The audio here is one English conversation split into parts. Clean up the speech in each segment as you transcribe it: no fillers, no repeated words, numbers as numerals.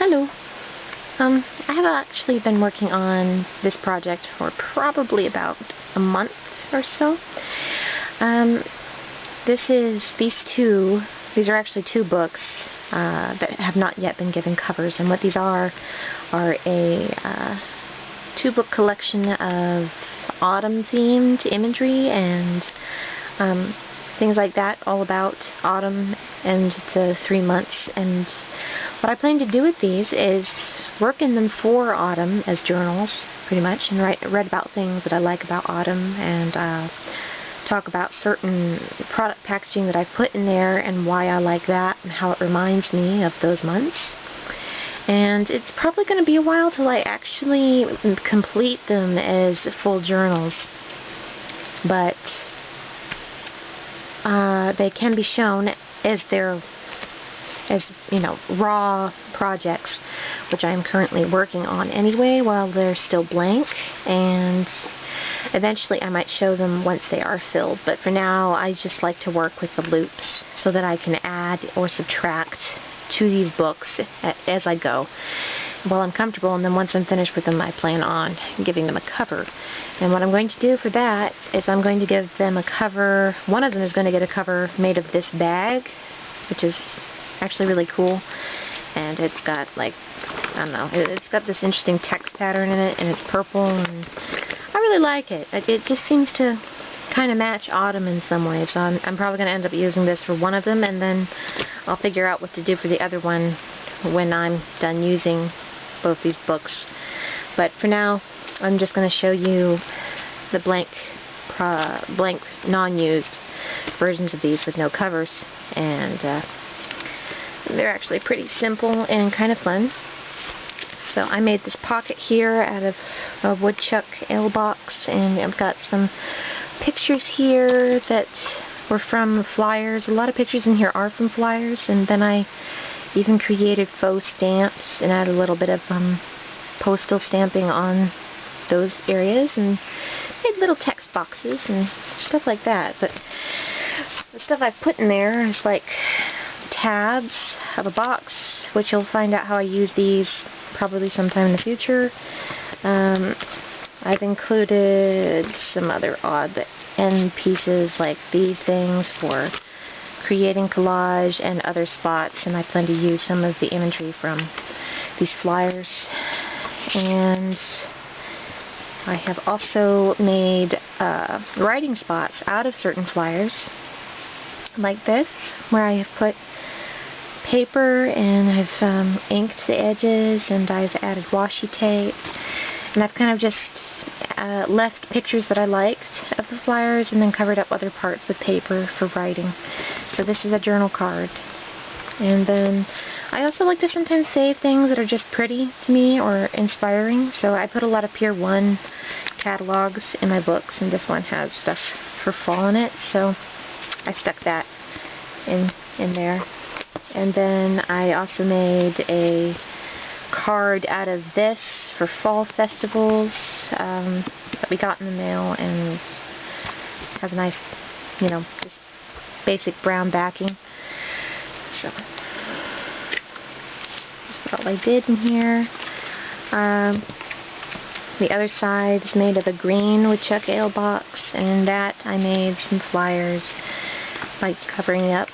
Hello. I have actually been working on this project for probably about a month or so. These are actually two books that have not yet been given covers, and what these are a two-book collection of autumn-themed imagery and things like that, all about autumn and the 3 months. And what I plan to do with these is work in them for autumn as journals, pretty much, and read about things that I like about autumn, and talk about certain product packaging that I've put in there and why I like that and how it reminds me of those months. And it's probably going to be a while till I actually complete them as full journals, but they can be shown as raw projects, which I am currently working on anyway while they're still blank, and eventually I might show them once they are filled. But for now, I just like to work with the loops so that I can add or subtract to these books as I go while I'm comfortable, and then once I'm finished with them, I plan on giving them a cover. And what I'm going to do for that is I'm going to give them a cover. One of them is going to get a cover made of this bag, which is actually really cool, and it's got, like, I don't know, it's got this interesting text pattern in it, and it's purple, and I really like it. It just seems to kind of match autumn in some ways. So I'm probably going to end up using this for one of them, and then I'll figure out what to do for the other one when I'm done using both these books. But for now, I'm just going to show you the blank non-used versions of these with no covers, and they're actually pretty simple and kind of fun. So I made this pocket here out of a woodchuck ale box, and I've got some pictures here that were from flyers. A lot of pictures in here are from flyers, and then I even created faux stamps and added a little bit of postal stamping on those areas, and made little text boxes and stuff like that. But the stuff I've put in there is like tabs of a box, which you'll find out how I use these probably sometime in the future. I've included some other odd end pieces like these things for creating collage and other spots, and I plan to use some of the imagery from these flyers. And I have also made writing spots out of certain flyers like this, where I have put paper and I've inked the edges, and I've added washi tape, and I've kind of just left pictures that I liked of the flyers and then covered up other parts with paper for writing. So this is a journal card. And then I also like to sometimes save things that are just pretty to me or inspiring, so I put a lot of Pier 1 catalogs in my books, and this one has stuff for fall in it, so I stuck that in there. And then I also made a card out of this for fall festivals that we got in the mail, and has a nice, just basic brown backing. So that's all I did in here. The other side is made of a green woodchuck ale box, and in that I made some flyers, like covering up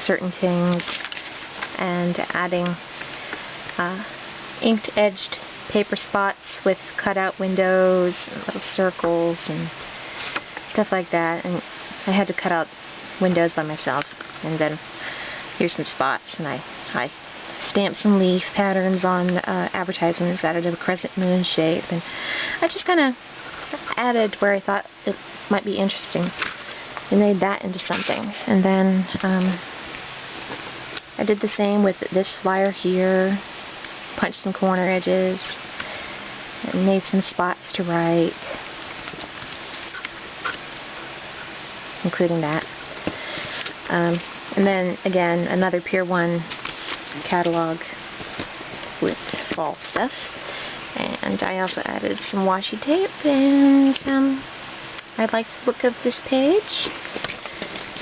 certain things and adding inked edged paper spots with cutout windows and little circles and stuff like that. And I had to cut out windows by myself, and then here's some spots, and I stamped some leaf patterns on advertisements out of a crescent moon shape, and I just kind of added where I thought it might be interesting and made that into something. And then I did the same with this flyer here, punched some corner edges and made some spots to write, including that. And then again, another Pier 1 catalog with fall stuff, and I also added some washi tape, and I liked the look of this page,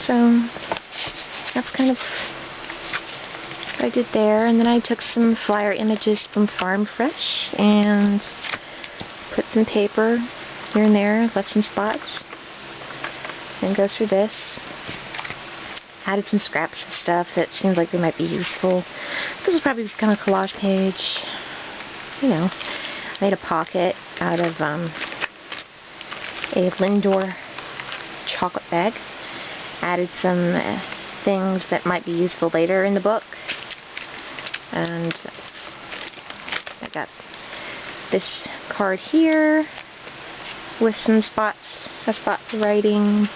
so that's kind of what I did there. And then I took some flyer images from Farm Fresh and put some paper here and there, left some spots. Same goes for this. Added some scraps of stuff that seemed like they might be useful. This will probably become a collage page. You know, made a pocket out of a Lindor chocolate bag. Added some things that might be useful later in the book. And I got this card here with some spots, a spot for writing.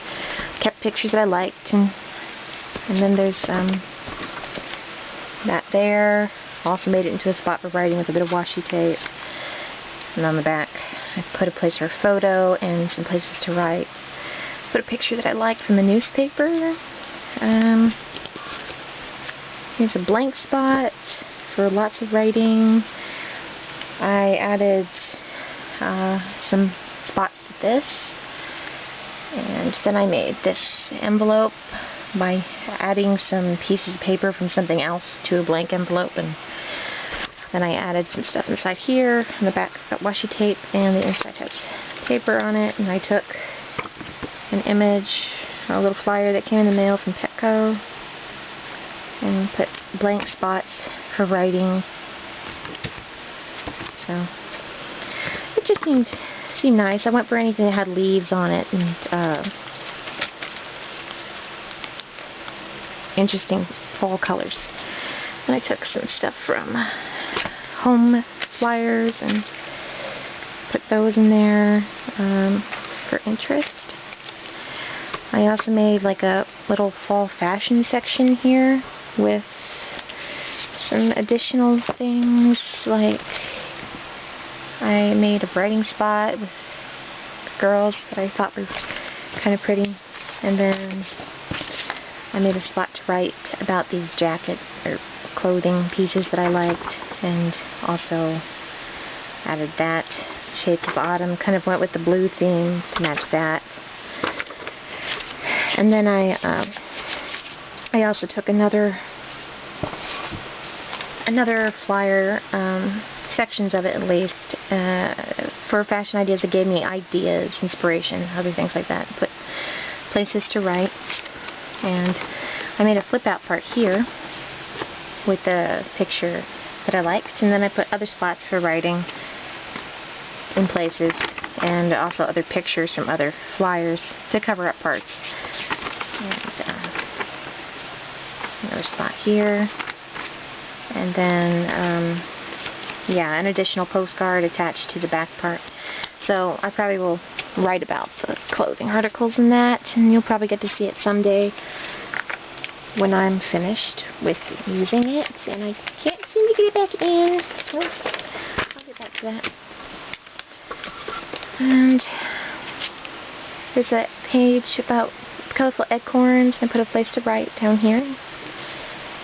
Kept pictures that I liked, and then there's that there. Also made it into a spot for writing with a bit of washi tape. And on the back, I put a place for a photo and some places to write. Put a picture that I liked from the newspaper. Here's a blank spot for lots of writing. I added some spots to this. And then I made this envelope by adding some pieces of paper from something else to a blank envelope, and then I added some stuff inside here. On the back got washi tape and the inside has paper on it, and I took an image, a little flyer that came in the mail from Petco, and put blank spots for writing. So it just seemed nice. I went for anything that had leaves on it and interesting fall colors. And I took some stuff from home flyers and put those in there for interest. I also made like a little fall fashion section here with some additional things, like I made a writing spot with girls that I thought were kind of pretty, and then I made a spot to write about these jacket or clothing pieces that I liked, and also added that shape of autumn, kind of went with the blue theme to match that. And then I also took another flyer, sections of it at least, for fashion ideas that gave me ideas, inspiration, other things like that. Put places to write, and I made a flip out part here with the picture that I liked, and then I put other spots for writing in places, and also other pictures from other flyers to cover up parts. And another spot here, and then yeah, an additional postcard attached to the back part. So I probably will write about the clothing articles in that, and you'll probably get to see it someday when I'm finished with using it. And I can't seem to get it back in. Well, I'll get back to that. And there's that page about colorful acorns. I put a place to write down here.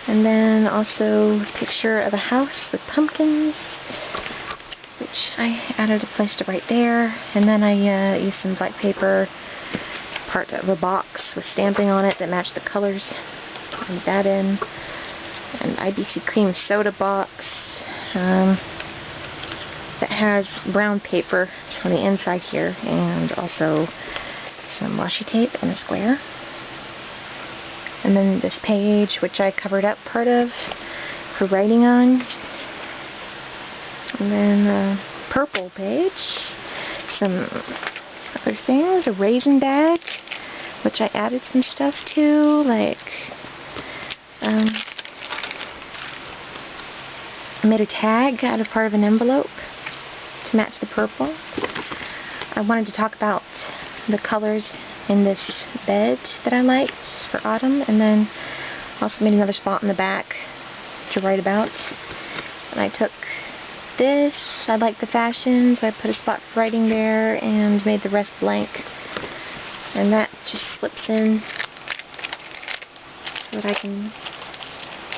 And then also a picture of a house with pumpkins, which I added a place to write there. And then I used some black paper, part of a box with stamping on it that matched the colors. Put that in. An IBC cream soda box that has brown paper on the inside here, and also some washi tape and a square. And then this page, which I covered up part of for writing on. And then a purple page, some other things, a raisin bag, which I added some stuff to, like I made a tag out of part of an envelope to match the purple. I wanted to talk about the colors in this bed that I liked for autumn, and then also made another spot in the back to write about. And I took this, I liked the fashions, I put a spot for writing there and made the rest blank. And that just slips in so that I can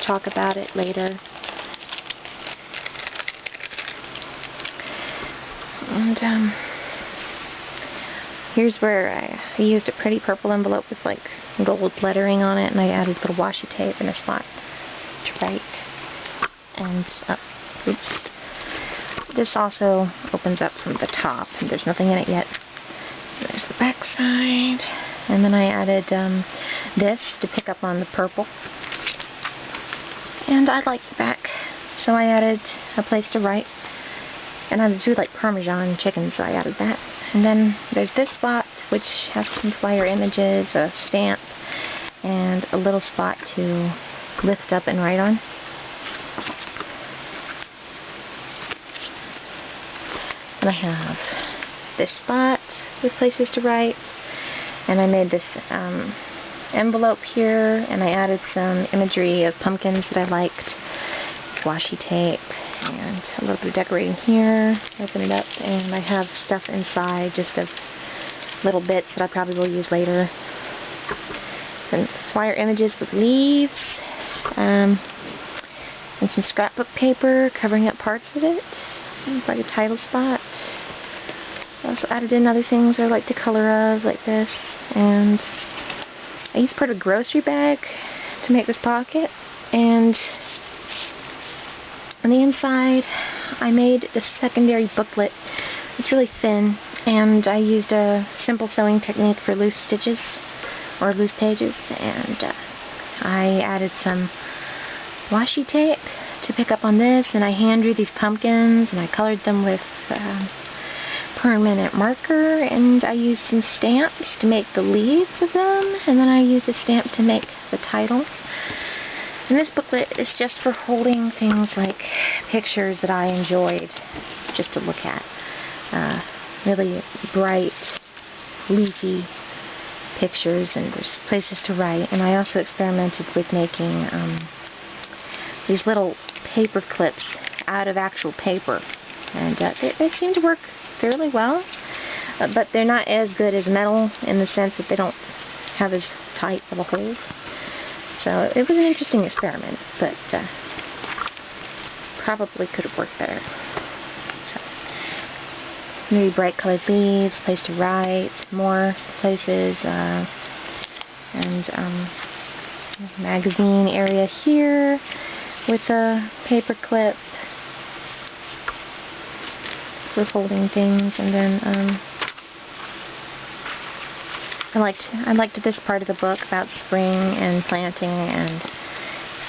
talk about it later. And here's where I used a pretty purple envelope with like gold lettering on it, and I added little washi tape and a spot to write. and oops. This also opens up from the top, and there's nothing in it yet. There's the back side, and then I added this to pick up on the purple. And I liked the back, so I added a place to write. And I do like Parmesan chicken, so I added that. And then there's this spot, which has some flyer images, a stamp, and a little spot to lift up and write on. And I have this spot with places to write. And I made this envelope here, and I added some imagery of pumpkins that I liked, washi tape, and a little bit of decorating here. Open it up, and I have stuff inside, just of little bits that I probably will use later. And flyer images with leaves, and some scrapbook paper covering up parts of it, like a title spot. I also added in other things I like the color of, like this, and I used part of a grocery bag to make this pocket, and on the inside I made a secondary booklet. It's really thin, and I used a simple sewing technique for loose stitches, or loose pages, and I added some washi tape to pick up on this, and I hand drew these pumpkins, and I colored them with permanent marker, and I used some stamps to make the leaves of them, and then I used a stamp to make the title. And this booklet is just for holding things like pictures that I enjoyed just to look at. Really bright, leafy pictures, and there's places to write. And I also experimented with making these little paper clips out of actual paper, and they seem to work fairly well, but they're not as good as metal in the sense that they don't have as tight of a hold. So it was an interesting experiment, but probably could have worked better. So, maybe bright colored leaves, place to write, more places, and magazine area here with a paper clip for holding things, and then I liked this part of the book about spring and planting and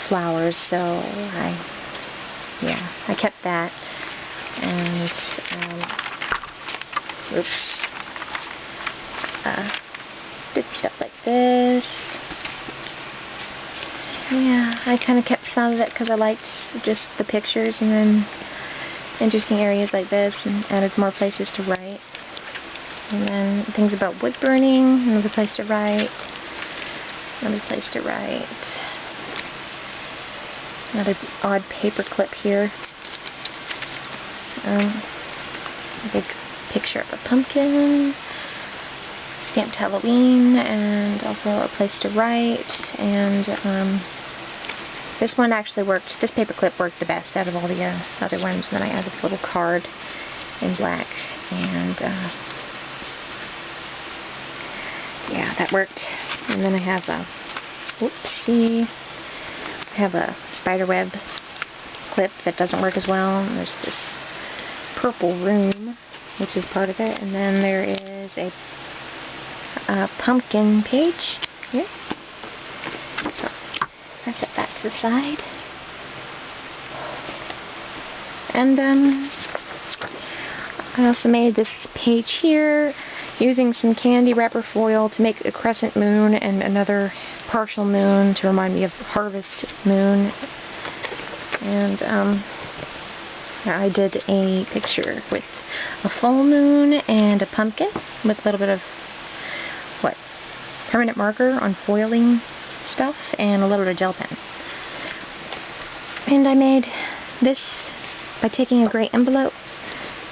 flowers, so I kept that, and did stuff like this. Yeah, I kind of kept some of it because I liked just the pictures, and then interesting areas like this, and added more places to write. And then things about wood burning, another place to write, another place to write, another odd paper clip here, a big picture of a pumpkin, stamped Halloween, and also a place to write, and this one actually worked, this paper clip worked the best out of all the other ones, and then I added a little card in black, and yeah, that worked. And then I have a, whoopsie, I have a spiderweb clip that doesn't work as well, and there's this purple room, which is part of it, and then there is a pumpkin page here. So I set that to the side. And I also made this page here using some candy wrapper foil to make a crescent moon and another partial moon to remind me of harvest moon. And I did a picture with a full moon and a pumpkin with a little bit of permanent marker on foiling stuff and a little bit of gel pen. And I made this by taking a gray envelope,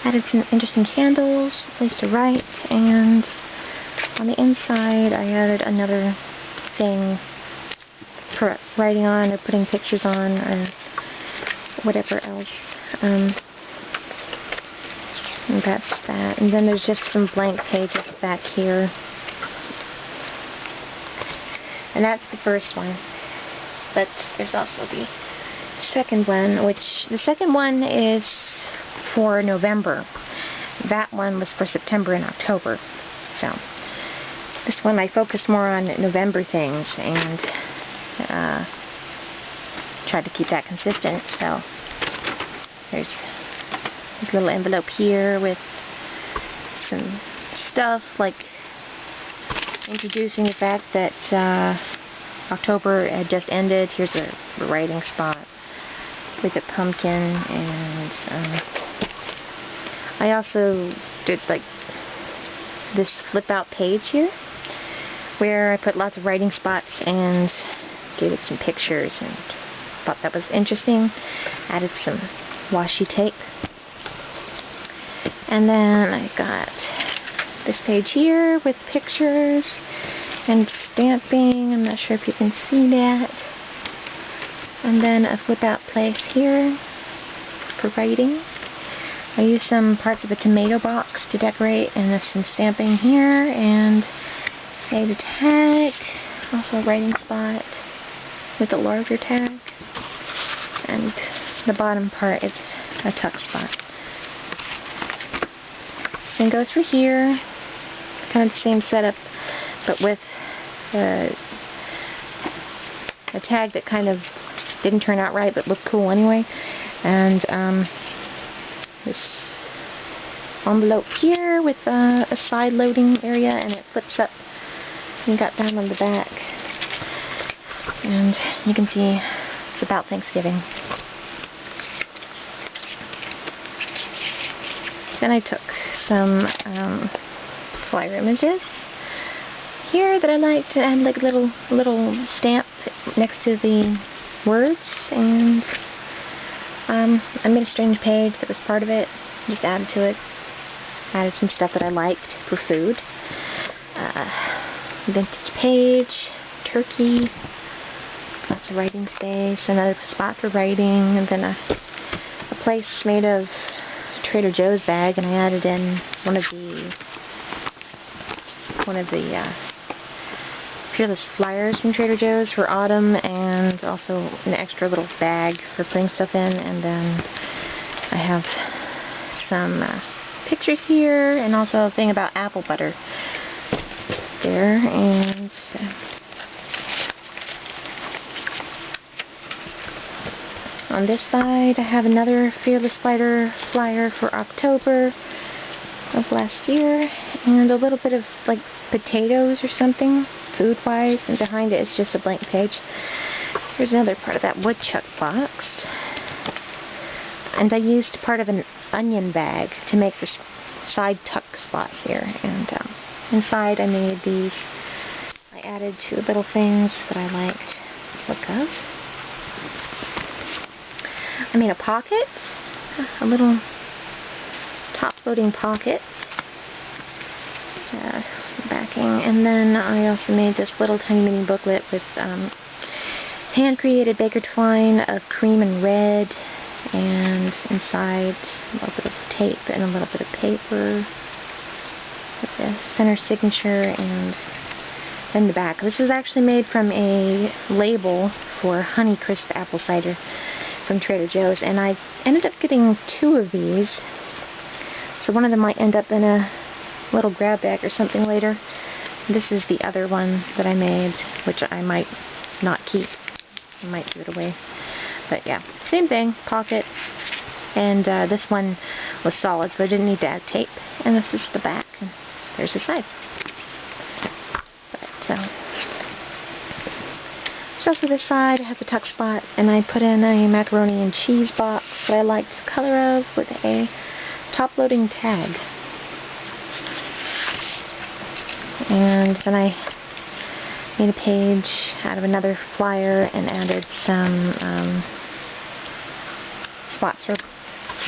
added some interesting candles, a place to write, and on the inside I added another thing for writing on or putting pictures on or whatever else. And that's that. And then there's just some blank pages back here. And that's the first one. But there's also the second one, which the second one is for November. That one was for September and October. So this one I focused more on November things and tried to keep that consistent. So there's a little envelope here with some stuff like introducing the fact that October had just ended. Here's a writing spot with a pumpkin, and I also did like this flip out page here where I put lots of writing spots and gave it some pictures, and thought that was interesting. Added some washi tape. And then I got this page here with pictures and stamping. I'm not sure if you can see that. And then a flip out place here for writing. I used some parts of a tomato box to decorate, and there's some stamping here, and made a tag, also a writing spot with a larger tag, and the bottom part is a tuck spot. Same goes for here, kind of the same setup, but with a tag that kind of didn't turn out right but looked cool anyway. And this envelope here with a side loading area, and it flips up and got down on the back, and you can see it's about Thanksgiving. Then I took some flyer images here that I like to add like a little stamp next to the words, and I made a strange page that was part of it, just added to it. Added some stuff that I liked for food. Vintage page, turkey, lots of writing space, another spot for writing, and then a place made of Trader Joe's bag, and I added in one of the Fearless flyers from Trader Joe's for autumn, and also an extra little bag for putting stuff in. And then I have some pictures here, and also a thing about apple butter there. And on this side I have another Fearless flyer for October of last year, and a little bit of like potatoes or something food-wise, and behind it is just a blank page. Here's another part of that woodchuck box, and I used part of an onion bag to make the side tuck spot here. And inside I made these. I added two little things that I liked the look of. I made a pocket, a little top-loading pocket. Backing, and then I also made this little tiny mini booklet with hand-created baker twine of cream and red, and inside a little bit of tape and a little bit of paper with the center signature, and then the back. This is actually made from a label for Honeycrisp apple cider from Trader Joe's, and I ended up getting two of these, so one of them might end up in a little grab bag or something later. This is the other one that I made, which I might not keep. I might give it away. But yeah, same thing, pocket. And this one was solid, so I didn't need to add tape. And this is the back, and there's the side. But there's also this side. I have the tuck spot, and I put in a macaroni and cheese box that I liked the color of with a top-loading tag. And then I made a page out of another flyer and added some spots for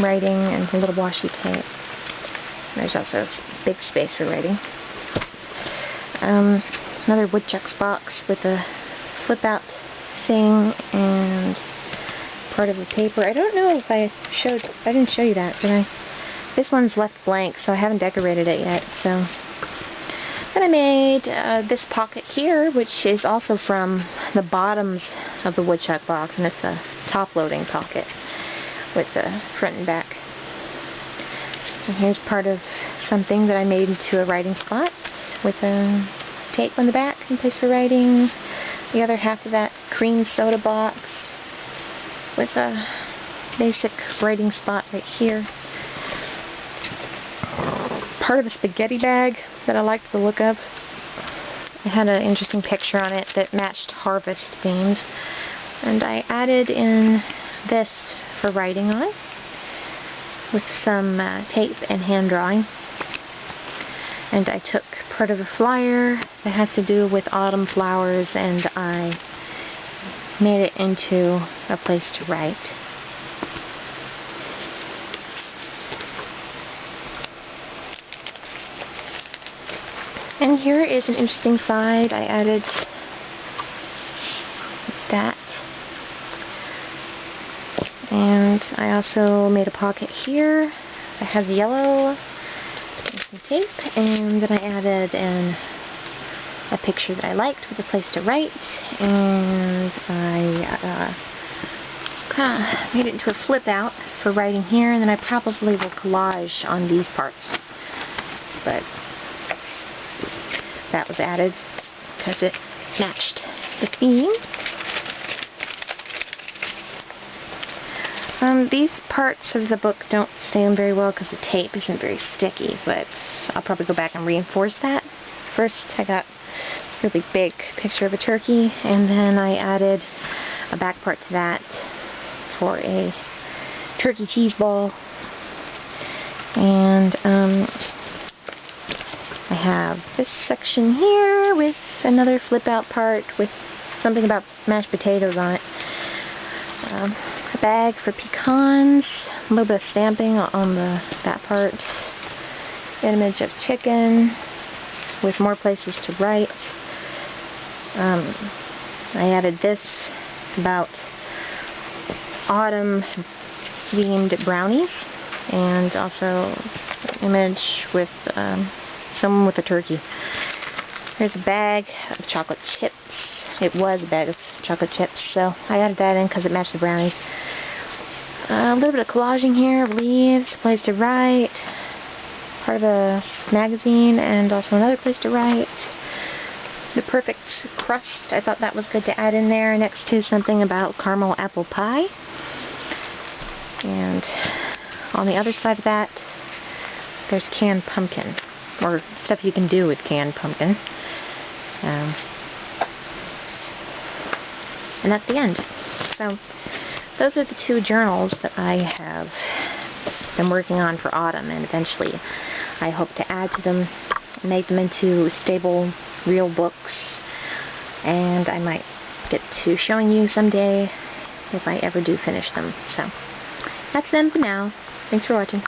writing and a little washi tape. There's also a big space for writing. Another woodchucks box with a flip-out thing and part of the paper. I don't know if I didn't show you that, did I? This one's left blank, so I haven't decorated it yet. So Then I made this pocket here, which is also from the bottoms of the woodchuck box, and it's a top-loading pocket with the front and back. And here's part of something that I made into a writing spot with a tape on the back in place for writing. The other half of that cream soda box with a basic writing spot right here. Part of a spaghetti bag that I liked the look of. It had an interesting picture on it that matched harvest themes. And I added in this for writing on with some tape and hand drawing. And I took part of a flyer that had to do with autumn flowers and I made it into a place to write. And here is an interesting side. I added that. And I also made a pocket here that has yellow and some tape. And then I added in a picture that I liked with a place to write. And I kind of made it into a flip out for writing here. And then I probably will collage on these parts. But that was added because it matched the theme. These parts of the book don't stand very well because the tape isn't very sticky, but I'll probably go back and reinforce that. First I got this really big picture of a turkey, and then I added a back part to that for a turkey cheese ball. And I have this section here with another flip out part with something about mashed potatoes on it. A bag for pecans, a little bit of stamping on that part, an image of chicken with more places to write. I added this about autumn themed brownies, and also an image with someone with a turkey. Here's a bag of chocolate chips. It was a bag of chocolate chips, so I added that in because it matched the brownies. A little bit of collaging here, leaves, a place to write, part of a magazine, and also another place to write. The perfect crust, I thought that was good to add in there next to something about caramel apple pie. And on the other side of that, there's canned pumpkin, or stuff you can do with canned pumpkin. And that's the end. So those are the two journals that I have been working on for autumn, and eventually I hope to add to them and make them into stable, real books. And I might get to showing you someday if I ever do finish them. So that's them for now. Thanks for watching.